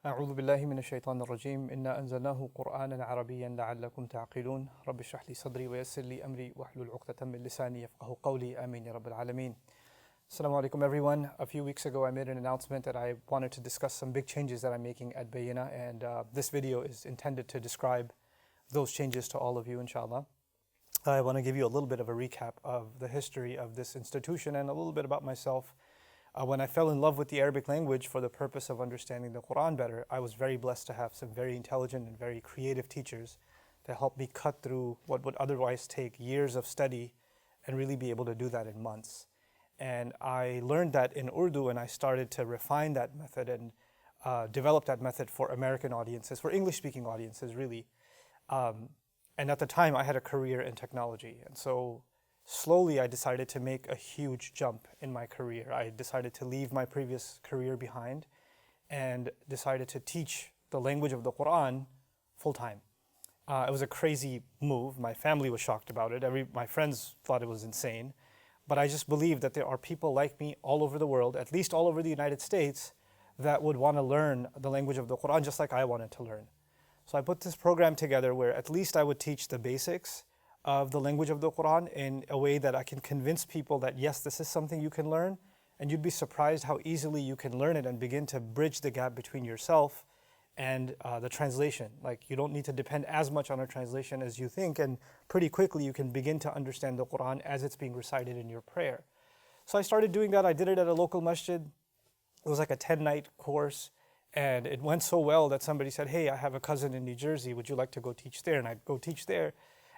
أعوذ بالله من الشيطان الرجيم إنا أنزلناه قرآنا عربيا لعلكم تعقلون رب اشرح لي صدري ويسر لي أمري واحلل عقدة من لساني يفقهوا قولي آمين يا رب العالمين. Assalamu alaikum everyone. A few weeks ago I made an announcement that I wanted to discuss some big changes that I'm making at Bayyinah, and this video is intended to describe those changes to all of you, inshallah. I want to give you a little bit of a recap of the history of this institution and a little bit about myself. When I fell in love with the Arabic language for the purpose of understanding the Quran better, I was very blessed to have some very intelligent and very creative teachers to help me cut through what would otherwise take years of study and really be able to do that in months. And I learned that in Urdu, and I started to refine that method and develop that method for American audiences, for English-speaking audiences, really. And at the time, I had a career in technology. And so slowly, I decided to make a huge jump in my career. I decided to leave my previous career behind and decided to teach the language of the Quran full-time. It was a crazy move. My family was shocked about it. My friends thought it was insane. But I just believe that there are people like me all over the world, at least all over the United States, that would want to learn the language of the Quran just like I wanted to learn. So I put this program together where at least I would teach the basics of the language of the Quran in a way that I can convince people that yes, this is something you can learn, and you'd be surprised how easily you can learn it and begin to bridge the gap between yourself and the translation. Like, you don't need to depend as much on a translation as you think, and pretty quickly you can begin to understand the Quran as it's being recited in your prayer. So I started doing that. I did it at a local masjid. It was like a 10-night course, and it went so well that somebody said, hey, I have a cousin in New Jersey, would you like to go teach there? And I'd go teach there.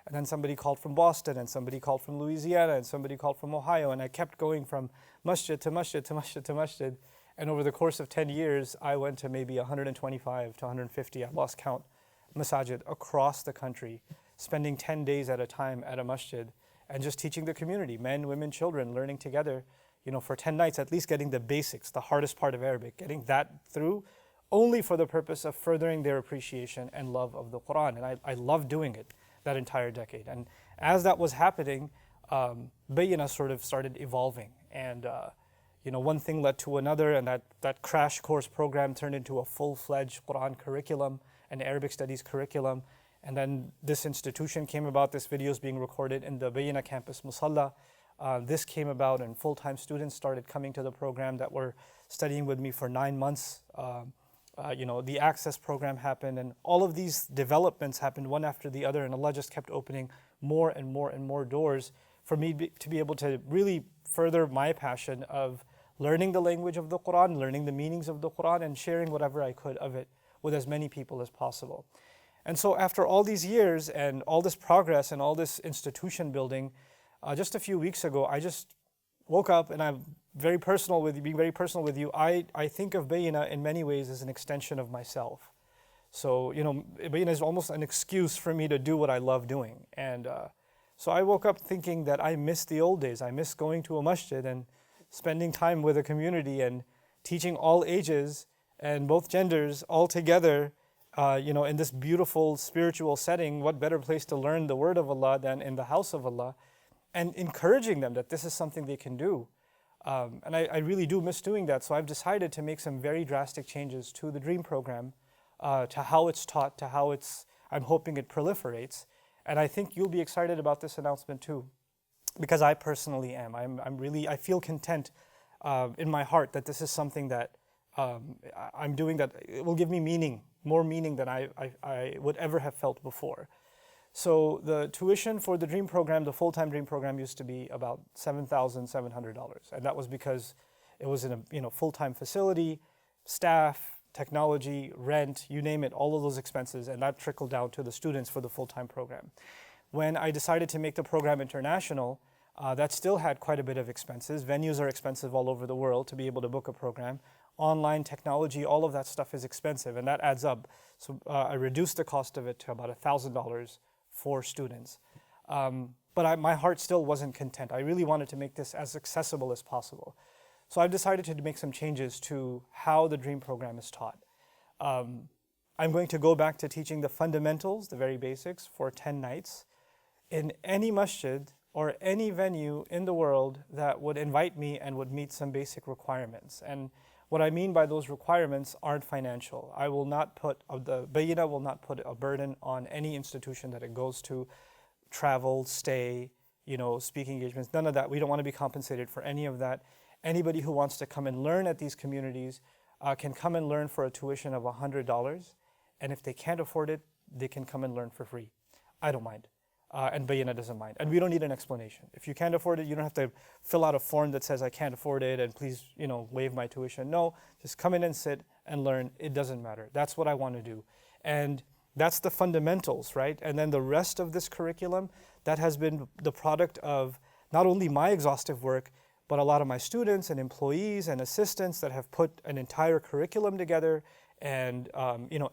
And then somebody called from Boston, and somebody called from Louisiana, and somebody called from Ohio, and I kept going from masjid to masjid to masjid to masjid. And over the course of 10 years, I went to maybe 125 to 150, I lost count, masajid across the country, spending 10 days at a time at a masjid, and just teaching the community, men, women, children, learning together, for 10 nights, at least getting the basics, the hardest part of Arabic, getting that through, only for the purpose of furthering their appreciation and love of the Quran. And I love doing it that entire decade. And as that was happening, Bayyinah sort of started evolving. And one thing led to another, and that crash course program turned into a full-fledged Quran curriculum, an Arabic studies curriculum. And then this institution came about. This video is being recorded in the Bayyinah campus Musalla. This came about, and full-time students started coming to the program that were studying with me for 9 months. The access program happened, and all of these developments happened one after the other, and Allah just kept opening more and more and more doors for me to be able to really further my passion of learning the language of the Quran, learning the meanings of the Quran, and sharing whatever I could of it with as many people as possible. And so after all these years and all this progress and all this institution building, just a few weeks ago, I just woke up, and I'm being very personal with you. I think of Bayyinah in many ways as an extension of myself. So, Bayyinah is almost an excuse for me to do what I love doing. And so I woke up thinking that I miss the old days. I miss going to a masjid and spending time with a community and teaching all ages and both genders all together, in this beautiful spiritual setting. What better place to learn the word of Allah than in the house of Allah, and encouraging them that this is something they can do. And I really do miss doing that. So I've decided to make some very drastic changes to the DREAM program, to how it's taught, to how I'm hoping it proliferates. And I think you'll be excited about this announcement too, because I personally am. I feel content in my heart that this is something that I'm doing that it will give me meaning, more meaning than I would ever have felt before. So the tuition for the DREAM program, the full-time DREAM program, used to be about $7,700. And that was because it was in a full-time facility, staff, technology, rent, you name it, all of those expenses, and that trickled down to the students for the full-time program. When I decided to make the program international, that still had quite a bit of expenses. Venues are expensive all over the world to be able to book a program. Online technology, all of that stuff is expensive, and that adds up. So I reduced the cost of it to about $1,000 for students. But my heart still wasn't content. I really wanted to make this as accessible as possible. So I've decided to make some changes to how the DREAM program is taught. I'm going to go back to teaching the fundamentals, the very basics, for 10 nights in any masjid or any venue in the world that would invite me and would meet some basic requirements. And What I mean by those requirements aren't financial. I will not put, the Bayyinah will not put a burden on any institution that it goes to, travel, stay, speaking engagements, none of that. We don't want to be compensated for any of that. Anybody who wants to come and learn at these communities can come and learn for a tuition of $100. And if they can't afford it, they can come and learn for free. I don't mind. And Bayyinah doesn't mind. And we don't need an explanation. If you can't afford it, you don't have to fill out a form that says, I can't afford it, and please, waive my tuition. No, just come in and sit and learn. It doesn't matter. That's what I want to do. And that's the fundamentals, right? And then the rest of this curriculum, that has been the product of not only my exhaustive work, but a lot of my students and employees and assistants that have put an entire curriculum together and,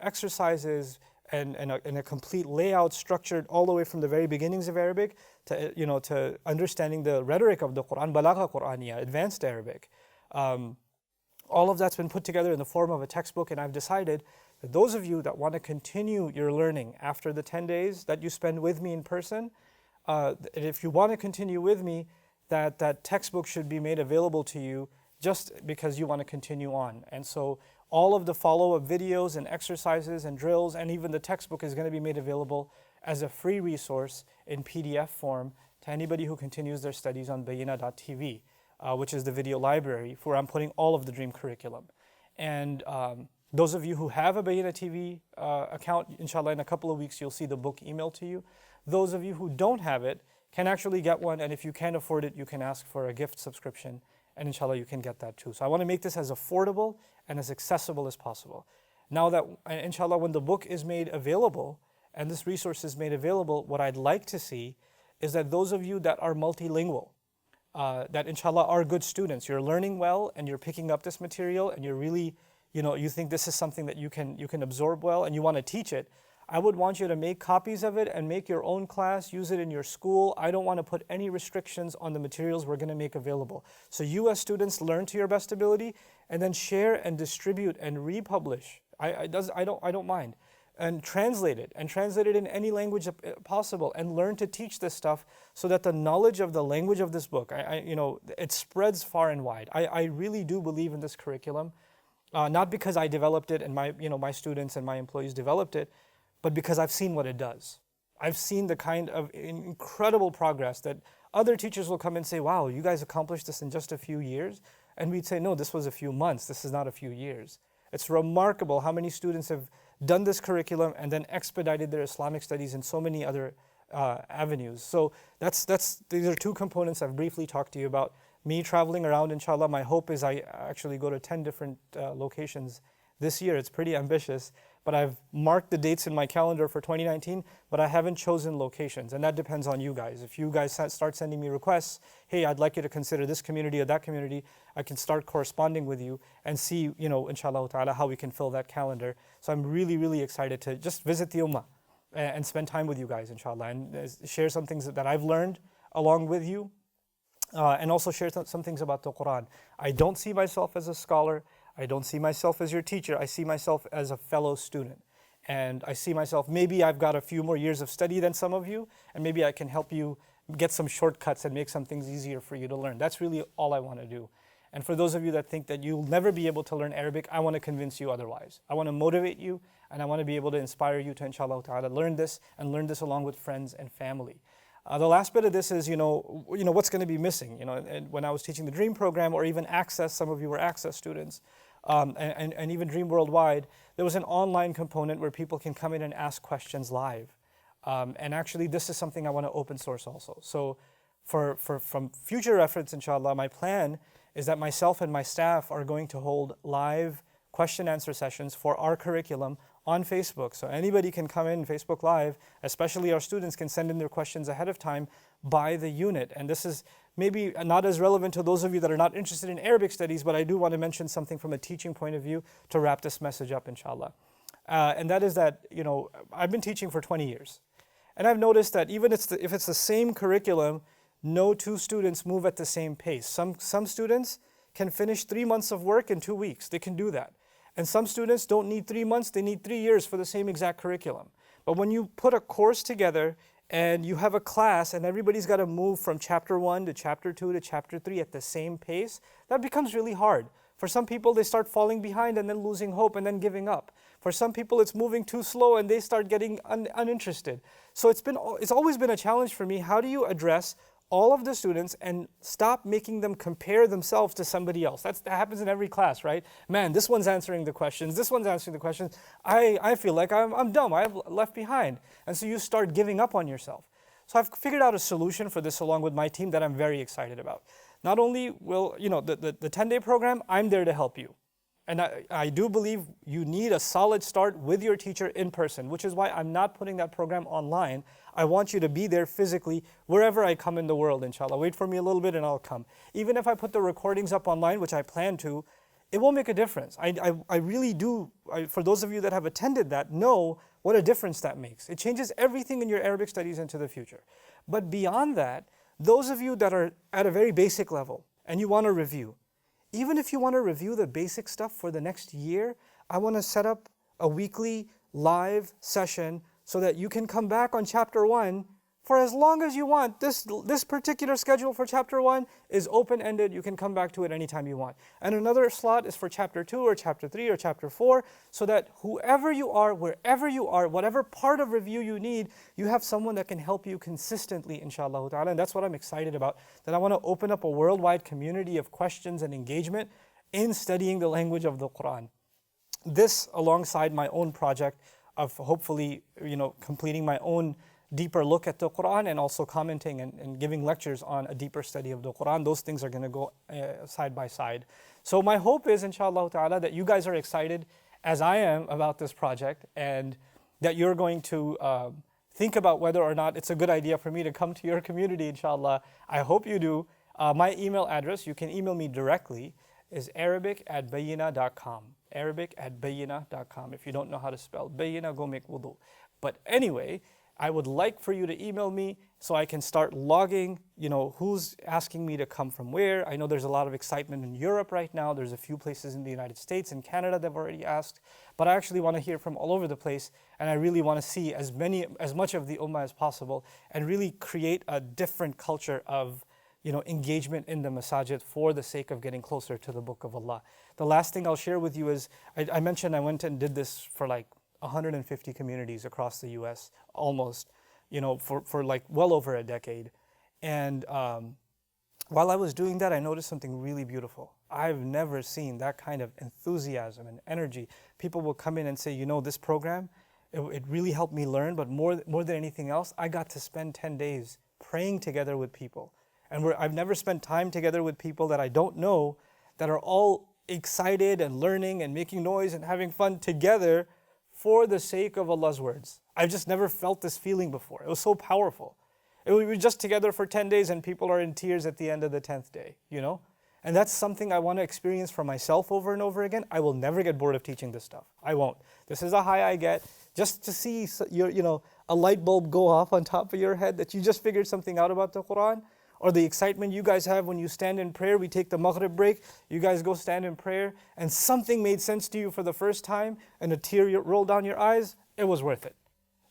exercises, and a complete layout structured all the way from the very beginnings of Arabic to, to understanding the rhetoric of the Quran, balagha Qur'aniya, advanced Arabic. All of that's been put together in the form of a textbook, and I've decided that those of you that want to continue your learning after the 10 days that you spend with me in person, if you want to continue with me, that textbook should be made available to you just because you want to continue on. And so all of the follow-up videos and exercises and drills and even the textbook is going to be made available as a free resource in PDF form to anybody who continues their studies on Bayyinah.tv, which is the video library where I'm putting all of the Dream curriculum. And those of you who have a Bayyinah TV account, inshallah, in a couple of weeks you'll see the book emailed to you. Those of you who don't have it can actually get one, and if you can't afford it, you can ask for a gift subscription, and inshallah you can get that too. So I want to make this as affordable and as accessible as possible. Now that, inshallah, when the book is made available and this resource is made available, what I'd like to see is that those of you that are multilingual, that inshallah are good students, you're learning well and you're picking up this material and you're really, you think this is something that you can absorb well and you want to teach it, I would want you to make copies of it and make your own class, use it in your school. I don't want to put any restrictions on the materials we're going to make available. So you as students learn to your best ability and then share and distribute and republish. I don't mind. And translate it in any language possible and learn to teach this stuff so that the knowledge of the language of this book, it spreads far and wide. I really do believe in this curriculum, not because I developed it and my students and my employees developed it, but because I've seen what it does. I've seen the kind of incredible progress that other teachers will come and say, wow, you guys accomplished this in just a few years? And we'd say, no, this was a few months, this is not a few years. It's remarkable how many students have done this curriculum and then expedited their Islamic studies in so many other avenues. So these are two components I've briefly talked to you about. Me traveling around, inshallah, my hope is I actually go to 10 different locations this year. It's pretty ambitious, but I've marked the dates in my calendar for 2019, but I haven't chosen locations, and that depends on you guys. If you guys start sending me requests, hey, I'd like you to consider this community or that community, I can start corresponding with you and see, inshallah ta'ala, how we can fill that calendar. So I'm really, really excited to just visit the Ummah and spend time with you guys, inshallah, and share some things that I've learned along with you, and also share some things about the Quran. I don't see myself as a scholar. I don't see myself as your teacher. I see myself as a fellow student. And I see myself, maybe I've got a few more years of study than some of you, and maybe I can help you get some shortcuts and make some things easier for you to learn. That's really all I want to do. And for those of you that think that you'll never be able to learn Arabic, I want to convince you otherwise. I want to motivate you, and I want to be able to inspire you to, inshallah ta'ala, learn this along with friends and family. The last bit of this is, what's going to be missing. And when I was teaching the DREAM program, or even Access, some of you were Access students, and even Dream Worldwide, there was an online component where people can come in and ask questions live. And actually, this is something I want to open source also. So from future reference, inshallah, my plan is that myself and my staff are going to hold live question answer sessions for our curriculum on Facebook. So anybody can come in Facebook Live, especially our students can send in their questions ahead of time by the unit. And this is maybe not as relevant to those of you that are not interested in Arabic studies, but I do want to mention something from a teaching point of view to wrap this message up, inshallah. And that is that, I've been teaching for 20 years. And I've noticed that even if it's the same curriculum, no two students move at the same pace. Some students can finish 3 months of work in 2 weeks. They can do that. And some students don't need 3 months, they need 3 years for the same exact curriculum. But when you put a course together and you have a class and everybody's got to move from chapter 1 to chapter 2 to chapter 3 at the same pace, that becomes really hard For some people, they start falling behind and then losing hope and then giving up. For some people, it's moving too slow and they start getting uninterested. So it's always been a challenge for me. How do you address all of the students and stop making them compare themselves to somebody else? That happens in every class, right? Man, this one's answering the questions, this one's answering the questions. I feel like I'm dumb, I'm left behind. And so you start giving up on yourself. So I've figured out a solution for this along with my team that I'm very excited about. Not only will, the 10-day program, I'm there to help you. And I do believe you need a solid start with your teacher in person, which is why I'm not putting that program online. I want you to be there physically wherever I come in the world, inshallah. Wait for me a little bit and I'll come. Even if I put the recordings up online, which I plan to, it won't make a difference. I really do, for those of you that have attended that, know what a difference that makes. It changes everything in your Arabic studies into the future. But beyond that, those of you that are at a very basic level and you want to review, even if you want to review the basic stuff for the next year, I want to set up a weekly live session so that you can come back on chapter 1 for as long as you want. This particular schedule for chapter 1 is open-ended. You can come back to it anytime you want. And another slot is for chapter 2 or chapter 3 or chapter 4, so that whoever you are, wherever you are, whatever part of review you need, you have someone that can help you consistently, inshallah ta'ala. And that's what I'm excited about, that I want to open up a worldwide community of questions and engagement in studying the language of the Quran. This alongside my own project of hopefully, completing my own deeper look at the Quran and also commenting and giving lectures on a deeper study of the Quran. Those things are going to go side by side. So my hope is, inshallah ta'ala, that you guys are excited as I am about this project, and that you're going to think about whether or not it's a good idea for me to come to your community, inshallah. I hope you do. My email address, you can email me directly, is arabic@bayyinah.com. Arabic@bayyinah.com. If you don't know how to spell Bayyinah, go make wudu. But anyway, I would like for you to email me so I can start logging, who's asking me to come from where. I know there's a lot of excitement in Europe right now. There's a few places in the United States and Canada that have already asked. But I actually want to hear from all over the place, and I really want to see as much of the ummah as possible and really create a different culture of engagement in the masajid for the sake of getting closer to the Book of Allah. The last thing I'll share with you is, I mentioned I went and did this for like 150 communities across the US, almost, for like well over a decade. And while I was doing that, I noticed something really beautiful. I've never seen that kind of enthusiasm and energy. People will come in and say, this program, it really helped me learn, but more than anything else, I got to spend 10 days praying together with people. And I've never spent time together with people that I don't know, that are all excited and learning and making noise and having fun together for the sake of Allah's words. I've just never felt this feeling before. It was so powerful. We were just together for 10 days and people are in tears at the end of the 10th day, And that's something I want to experience for myself over and over again. I will never get bored of teaching this stuff. I won't. This is a high I get. Just to see a light bulb go off on top of your head that you just figured something out about the Quran, or the excitement you guys have when you stand in prayer. We take the Maghrib break, you guys go stand in prayer, and something made sense to you for the first time, and a tear rolled down your eyes. It was worth it.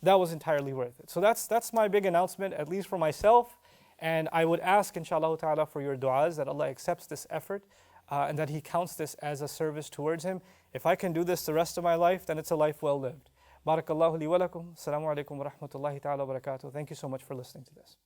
That was entirely worth it. So that's my big announcement, at least for myself. And I would ask, inshallah ta'ala, for your du'as, that Allah accepts this effort, and that He counts this as a service towards Him. If I can do this the rest of my life, then it's a life well lived. Barakallahu li wa lakum. Assalamu alaikum wa rahmatullahi ta'ala wa barakatuh. Thank you so much for listening to this.